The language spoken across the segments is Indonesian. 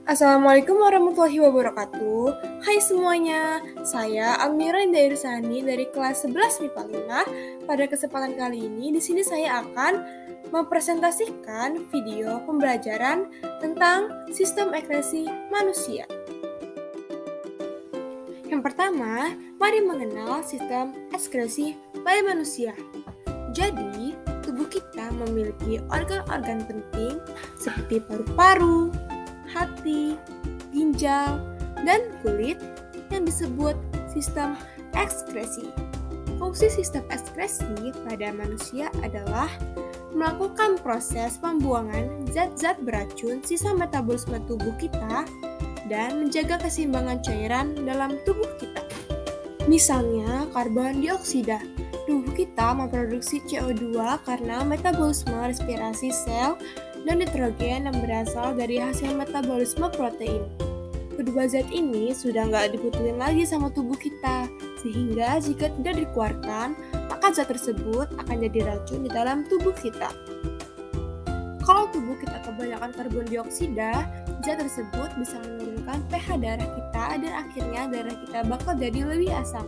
Assalamualaikum warahmatullahi wabarakatuh. Hai semuanya, saya Almira Indairsani dari kelas 11 MIPA 5. Pada kesempatan kali ini, di sini saya akan mempresentasikan video pembelajaran tentang sistem ekskresi manusia. Yang pertama, mari mengenal sistem ekskresi pada manusia. Jadi, tubuh kita memiliki organ-organ penting seperti paru-paru, hati, ginjal, dan kulit yang disebut sistem ekskresi. Fungsi sistem ekskresi pada manusia adalah melakukan proses pembuangan zat-zat beracun sisa metabolisme tubuh kita dan menjaga keseimbangan cairan dalam tubuh kita. Misalnya, karbon dioksida. Tubuh kita memproduksi CO2 karena metabolisme respirasi sel dan nitrogen yang berasal dari hasil metabolisme protein. Kedua zat ini sudah nggak dibutuhin lagi sama tubuh kita, sehingga jika tidak dikeluarkan, maka zat tersebut akan jadi racun di dalam tubuh kita. Kalau tubuh kita kebanyakan karbon dioksida, zat tersebut bisa menurunkan pH darah kita dan akhirnya darah kita bakal jadi lebih asam.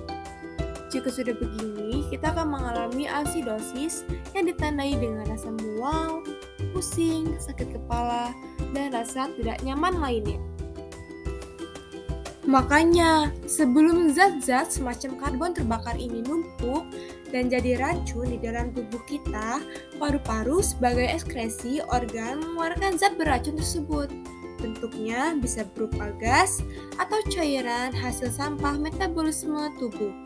Jika sudah begini, kita akan mengalami asidosis yang ditandai dengan rasa mual, pusing, sakit kepala, dan rasa tidak nyaman lainnya. Makanya, sebelum zat-zat semacam karbon terbakar ini numpuk dan jadi racun di dalam tubuh kita, paru-paru sebagai ekskresi organ mengeluarkan zat beracun tersebut. Bentuknya bisa berupa gas atau cairan hasil sampah metabolisme tubuh.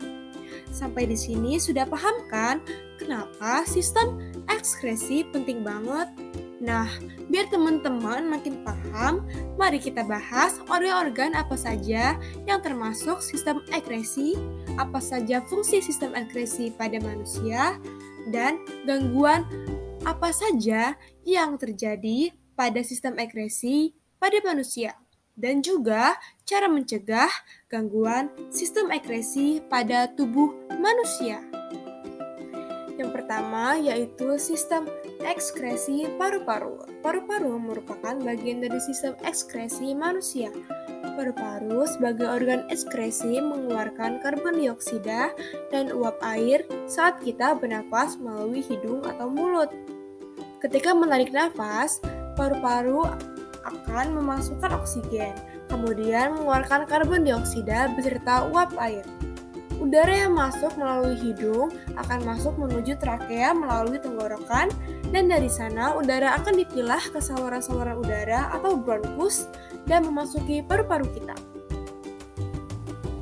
Sampai di sini sudah paham kan kenapa sistem ekskresi penting banget? Nah, biar teman-teman makin paham, mari kita bahas organ-organ apa saja yang termasuk sistem ekskresi, apa saja fungsi sistem ekskresi pada manusia, dan gangguan apa saja yang terjadi pada sistem ekskresi pada manusia. Dan juga cara mencegah gangguan sistem ekskresi pada tubuh manusia. Yang pertama yaitu sistem ekskresi paru-paru. Paru-paru merupakan bagian dari sistem ekskresi manusia. Paru-paru sebagai organ ekskresi mengeluarkan karbon dioksida dan uap air saat kita bernapas melalui hidung atau mulut. Ketika menarik nafas, paru-paru akan memasukkan oksigen, kemudian mengeluarkan karbon dioksida beserta uap air. Udara yang masuk melalui hidung akan masuk menuju trakea melalui tenggorokan, dan dari sana udara akan dipilah ke saluran-saluran udara atau bronkus dan memasuki paru-paru kita.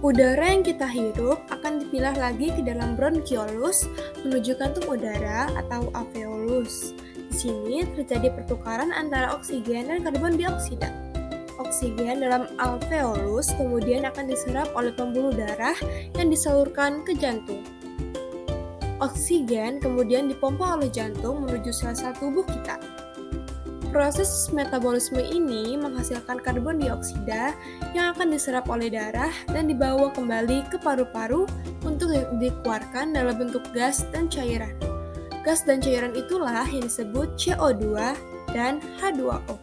Udara yang kita hirup akan dipilah lagi ke dalam bronkiolus menuju kantung udara atau alveolus. Di sini terjadi pertukaran antara oksigen dan karbon dioksida. Oksigen dalam alveolus kemudian akan diserap oleh pembuluh darah yang disalurkan ke jantung. Oksigen kemudian dipompa oleh jantung menuju sel-sel tubuh kita. Proses metabolisme ini menghasilkan karbon dioksida yang akan diserap oleh darah dan dibawa kembali ke paru-paru untuk dikeluarkan dalam bentuk gas dan cairan. Gas dan cairan itulah yang disebut CO2 dan H2O.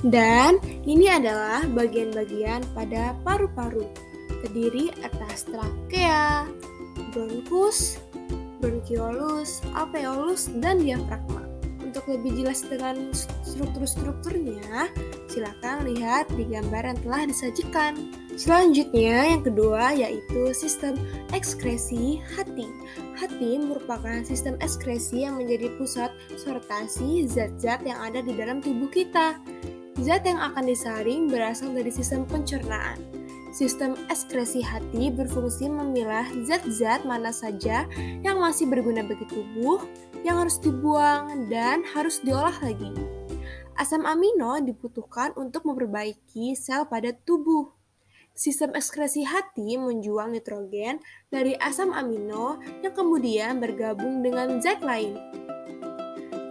Dan ini adalah bagian-bagian pada paru-paru, terdiri atas trakea, bronkus, bronkiolus, alveolus, dan diafragma. Untuk lebih jelas dengan struktur-strukturnya, silakan lihat di gambar yang telah disajikan. Selanjutnya, yang kedua yaitu sistem ekskresi hati. Hati merupakan sistem ekskresi yang menjadi pusat sortasi zat-zat yang ada di dalam tubuh kita. Zat yang akan disaring berasal dari sistem pencernaan. Sistem ekskresi hati berfungsi memilah zat-zat mana saja yang masih berguna bagi tubuh, yang harus dibuang, dan harus diolah lagi. Asam amino dibutuhkan untuk memperbaiki sel pada tubuh. Sistem ekskresi hati menjual nitrogen dari asam amino yang kemudian bergabung dengan zat lain.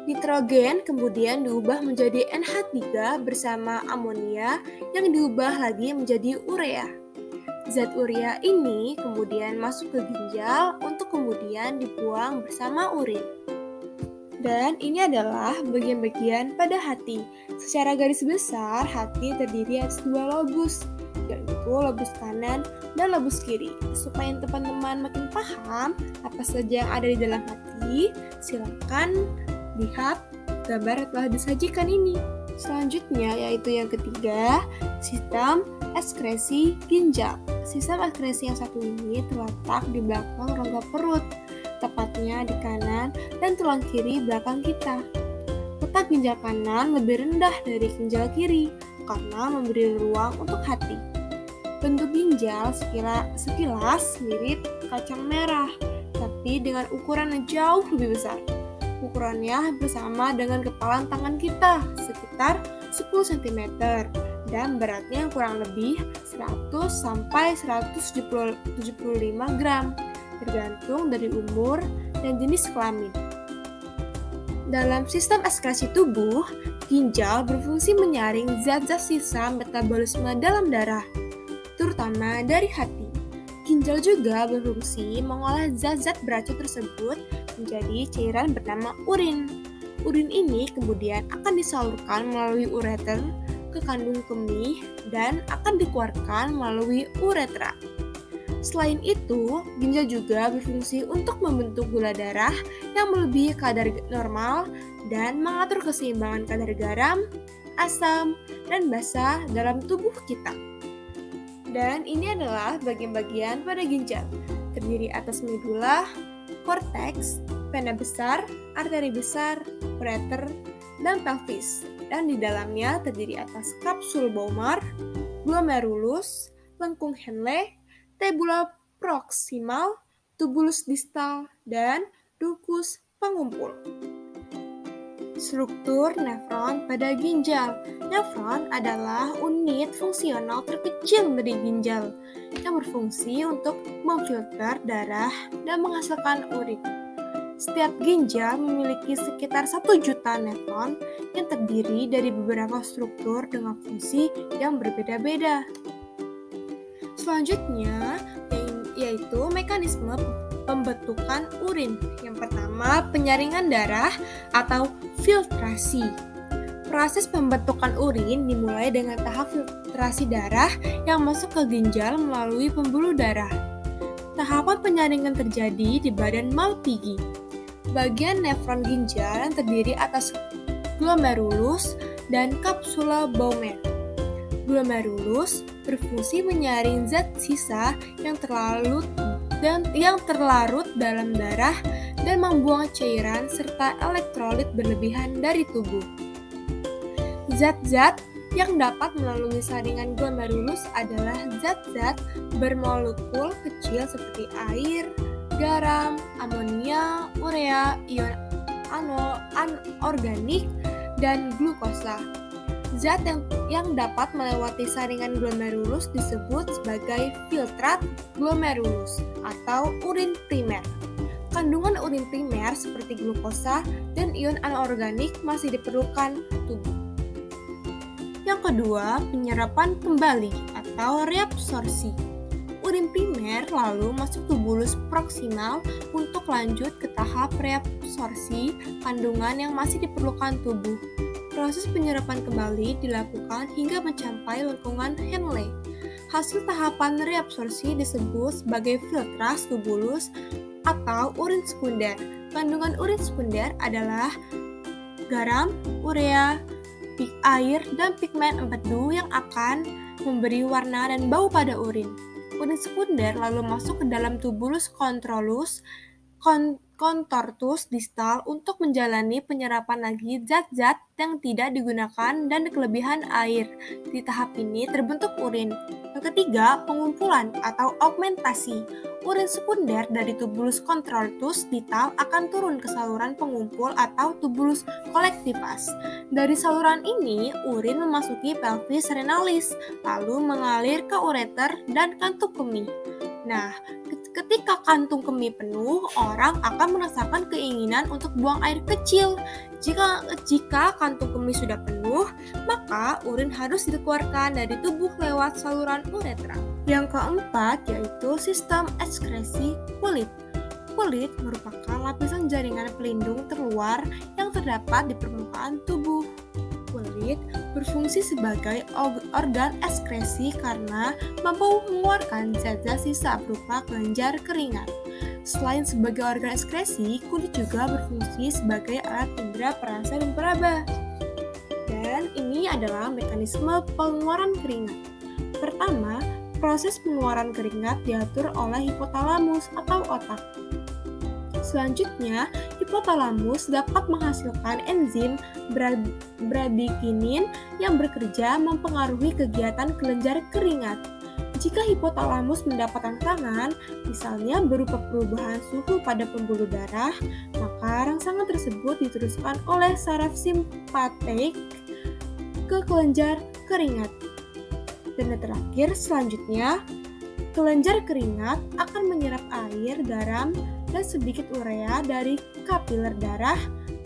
Nitrogen kemudian diubah menjadi NH3 bersama amonia yang diubah lagi menjadi urea. Zat urea ini kemudian masuk ke ginjal untuk kemudian dibuang bersama urin. Dan ini adalah bagian-bagian pada hati. Secara garis besar, hati terdiri atas dua lobus, yaitu lobus kanan dan lobus kiri. Supaya teman-teman makin paham apa saja yang ada di dalam hati, silakan lihat gambar yang telah disajikan ini. Selanjutnya yaitu yang ketiga, sistem ekskresi ginjal. Sistem ekskresi yang satu ini terletak di belakang rongga perut, tepatnya di kanan dan tulang kiri belakang kita. Letak ginjal kanan lebih rendah dari ginjal kiri karena memberi ruang untuk hati. Bentuk ginjal sekilas mirip kacang merah, tapi dengan ukuran yang jauh lebih besar. Ukurannya hampir sama dengan kepalan tangan kita, sekitar 10 cm, dan beratnya kurang lebih 100 sampai 175 gram, tergantung dari umur dan jenis kelamin. Dalam sistem ekskresi tubuh, ginjal berfungsi menyaring zat-zat sisa metabolisme dalam darah, terutama dari hati. Ginjal juga berfungsi mengolah zat-zat beracun tersebut menjadi cairan bernama urin. Urin ini kemudian akan disalurkan melalui ureter ke kandung kemih dan akan dikeluarkan melalui uretra. Selain itu, ginjal juga berfungsi untuk membentuk gula darah yang melebihi kadar normal dan mengatur keseimbangan kadar garam, asam, dan basa dalam tubuh kita. Dan ini adalah bagian-bagian pada ginjal, terdiri atas medula, korteks, vena besar, arteri besar, ureter, dan pelvis. Dan di dalamnya terdiri atas kapsul Bowman, glomerulus, lengkung Henle, tabula proximal, tubulus distal, dan ductus pengumpul. Struktur nefron pada ginjal. Nefron adalah unit fungsional terkecil dari ginjal yang berfungsi untuk memfilter darah dan menghasilkan urin. Setiap ginjal memiliki sekitar 1 juta nefron yang terdiri dari beberapa struktur dengan fungsi yang berbeda-beda. Selanjutnya yaitu mekanisme pembentukan urin. Yang pertama, penyaringan darah atau filtrasi. Proses pembentukan urin dimulai dengan tahap filtrasi darah yang masuk ke ginjal melalui pembuluh darah. Tahapan penyaringan terjadi di badan Malpighi. Bagian nefron ginjal yang terdiri atas glomerulus dan kapsula Bowman. Glomerulus berfungsi menyaring zat sisa yang terlarut dalam darah dan membuang cairan serta elektrolit berlebihan dari tubuh. Zat-zat yang dapat melalui saringan glomerulus adalah zat-zat bermolekul kecil seperti air, garam, amonia, urea, ion anorganik, dan glukosa. Zat yang dapat melewati saringan glomerulus disebut sebagai filtrat glomerulus atau urin primer. Kandungan urin primer seperti glukosa dan ion anorganik masih diperlukan tubuh. Yang kedua, penyerapan kembali atau reabsorpsi. Urin primer lalu masuk tubulus proksimal untuk lanjut ke tahap reabsorpsi kandungan yang masih diperlukan tubuh. Proses penyerapan kembali dilakukan hingga mencapai lengkungan Henle. Hasil tahapan reabsorpsi disebut sebagai filtras tubulus atau urin sekunder. Kandungan urin sekunder adalah garam, urea, air, dan pigmen empedu yang akan memberi warna dan bau pada urin. Urin sekunder lalu masuk ke dalam tubulus contortus distal untuk menjalani penyerapan lagi zat-zat yang tidak digunakan dan kelebihan air. Di tahap ini terbentuk urin. Yang ketiga, pengumpulan atau augmentasi. Urin sekunder dari tubulus contortus distal akan turun ke saluran pengumpul atau tubulus collectivus. Dari saluran ini, urin memasuki pelvis renalis, lalu mengalir ke ureter dan kantung kemih. Nah, ketika kantung kemih penuh, orang akan merasakan keinginan untuk buang air kecil. Jika kantung kemih sudah penuh, maka urin harus dikeluarkan dari tubuh lewat saluran uretra. Yang keempat yaitu sistem ekskresi kulit. Kulit merupakan lapisan jaringan pelindung terluar yang terdapat di permukaan tubuh. Kulit berfungsi sebagai organ ekskresi karena mampu mengeluarkan zat-zat sisa berupa kelenjar keringat. Selain sebagai organ ekskresi, kulit juga berfungsi sebagai alat indera perasa dan peraba. Dan ini adalah mekanisme pengeluaran keringat. Pertama, proses pengeluaran keringat diatur oleh hipotalamus atau otak. Selanjutnya, hipotalamus dapat menghasilkan enzim bradikinin yang bekerja mempengaruhi kegiatan kelenjar keringat. Jika hipotalamus mendapatkan serangan, misalnya berupa perubahan suhu pada pembuluh darah, maka rangsangan tersebut diteruskan oleh saraf simpatik ke kelenjar keringat. Dan yang terakhir, selanjutnya, kelenjar keringat akan menyerap air, garam, dan sedikit urea dari kapiler darah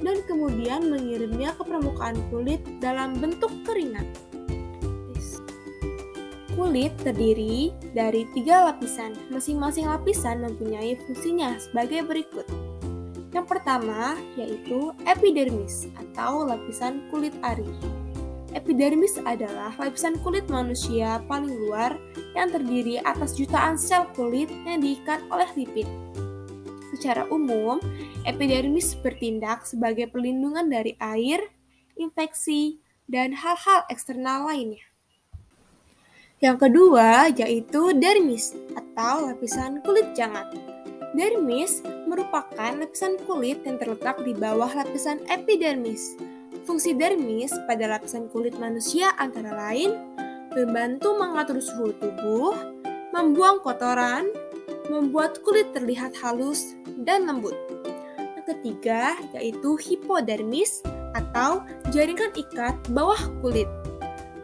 dan kemudian mengirimnya ke permukaan kulit dalam bentuk keringat. Kulit terdiri dari 3 lapisan. Masing-masing lapisan mempunyai fungsinya sebagai berikut. Yang pertama yaitu epidermis atau lapisan kulit ari. Epidermis adalah lapisan kulit manusia paling luar yang terdiri atas jutaan sel kulit yang diikat oleh lipid. Secara umum, epidermis bertindak sebagai perlindungan dari air, infeksi, dan hal-hal eksternal lainnya. Yang kedua yaitu dermis atau lapisan kulit jangat. Dermis merupakan lapisan kulit yang terletak di bawah lapisan epidermis. Fungsi dermis pada lapisan kulit manusia antara lain membantu mengatur suhu tubuh, membuang kotoran, membuat kulit terlihat halus dan lembut. Yang ketiga yaitu hipodermis atau jaringan ikat bawah kulit.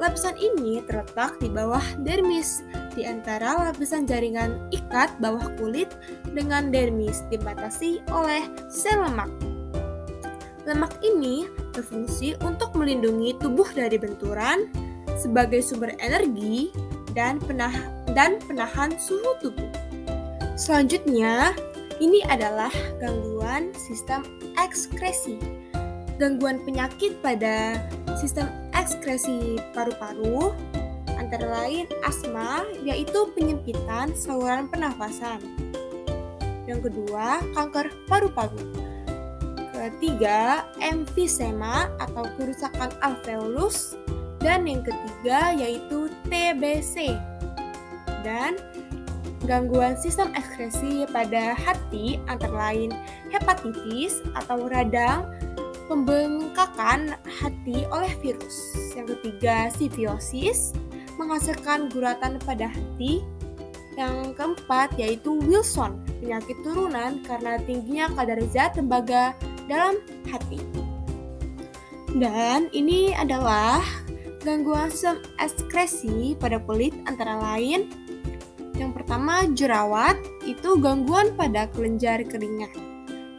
Lapisan ini terletak di bawah dermis, di antara lapisan jaringan ikat bawah kulit dengan dermis dibatasi oleh sel lemak. Lemak ini berfungsi untuk melindungi tubuh dari benturan, sebagai sumber energi, dan penahan suhu tubuh. Selanjutnya, ini adalah gangguan sistem ekskresi. Gangguan penyakit pada sistem ekskresi paru-paru antara lain asma, yaitu penyempitan saluran pernafasan. Yang kedua, kanker paru-paru. Ketiga, emfisema atau kerusakan alveolus. Dan yang ketiga yaitu TBC. Dan gangguan sistem ekskresi pada hati antara lain hepatitis atau radang pembengkakan hati oleh virus. Yang ketiga, sifiosis, menghasilkan guratan pada hati. Yang keempat yaitu Wilson, penyakit turunan karena tingginya kadar zat tembaga dalam hati. Dan ini adalah gangguan sistem ekskresi pada kulit antara lain. Yang pertama, jerawat, itu gangguan pada kelenjar keringat.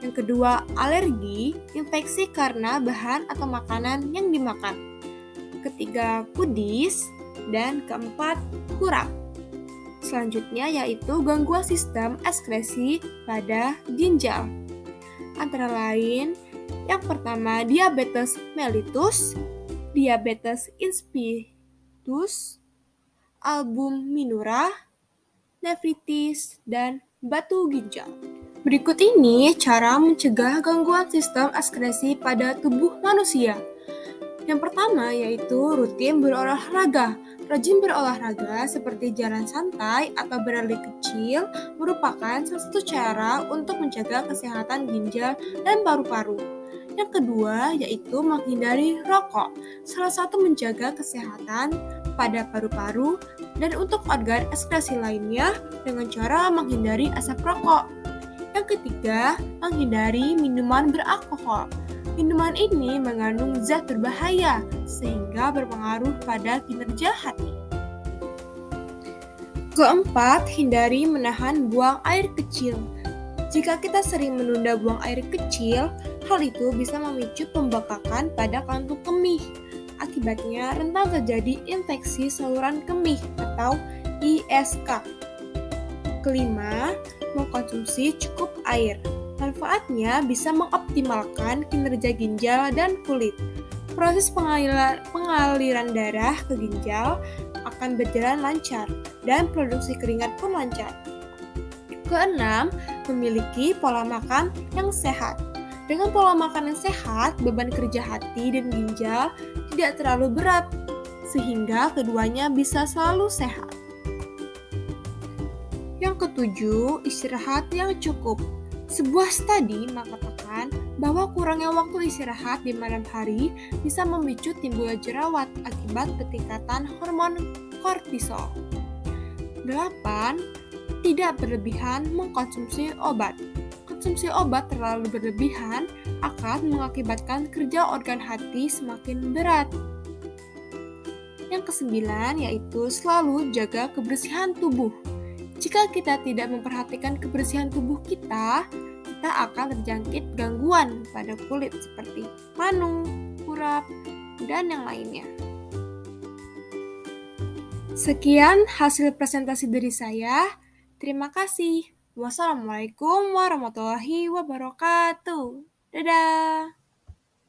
Yang kedua, alergi, infeksi karena bahan atau makanan yang dimakan. Ketiga, kudis, dan keempat, kurap. Selanjutnya yaitu gangguan sistem ekskresi pada ginjal. Antara lain, yang pertama, diabetes mellitus, diabetes insipidus, albuminura, nefritis, dan batu ginjal. Berikut ini cara mencegah gangguan sistem ekskresi pada tubuh manusia. Yang pertama yaitu rutin berolahraga. Rajin berolahraga seperti jalan santai atau berlari kecil merupakan salah satu cara untuk menjaga kesehatan ginjal dan paru-paru. Yang kedua yaitu menghindari rokok, salah satu menjaga kesehatan pada paru-paru dan untuk organ ekskresi lainnya dengan cara menghindari asap rokok. Yang ketiga, menghindari minuman beralkohol. Minuman ini mengandung zat berbahaya sehingga berpengaruh pada kinerja hati. Keempat, hindari menahan buang air kecil. Jika kita sering menunda buang air kecil, hal itu bisa memicu pembengkakan pada kantung kemih. Akibatnya rentan terjadi infeksi saluran kemih atau ISK. kelima, mengkonsumsi cukup air. Manfaatnya bisa mengoptimalkan kinerja ginjal dan kulit. Proses pengaliran darah ke ginjal akan berjalan lancar dan produksi keringat pun lancar. Keenam, memiliki pola makan yang sehat. Dengan pola makan yang sehat, beban kerja hati dan ginjal tidak terlalu berat, sehingga keduanya bisa selalu sehat. Yang ketujuh, istirahat yang cukup. Sebuah studi mengatakan bahwa kurangnya waktu istirahat di malam hari bisa memicu timbulnya jerawat akibat peningkatan hormon kortisol. 8. Tidak berlebihan mengkonsumsi obat. Konsumsi obat terlalu berlebihan akan mengakibatkan kerja organ hati semakin berat. Yang kesembilan yaitu selalu jaga kebersihan tubuh. Jika kita tidak memperhatikan kebersihan tubuh kita akan terjangkit gangguan pada kulit seperti manu, kurap, dan yang lainnya. Sekian hasil presentasi dari saya. Terima kasih. Wassalamualaikum warahmatullahi wabarakatuh. Dadah.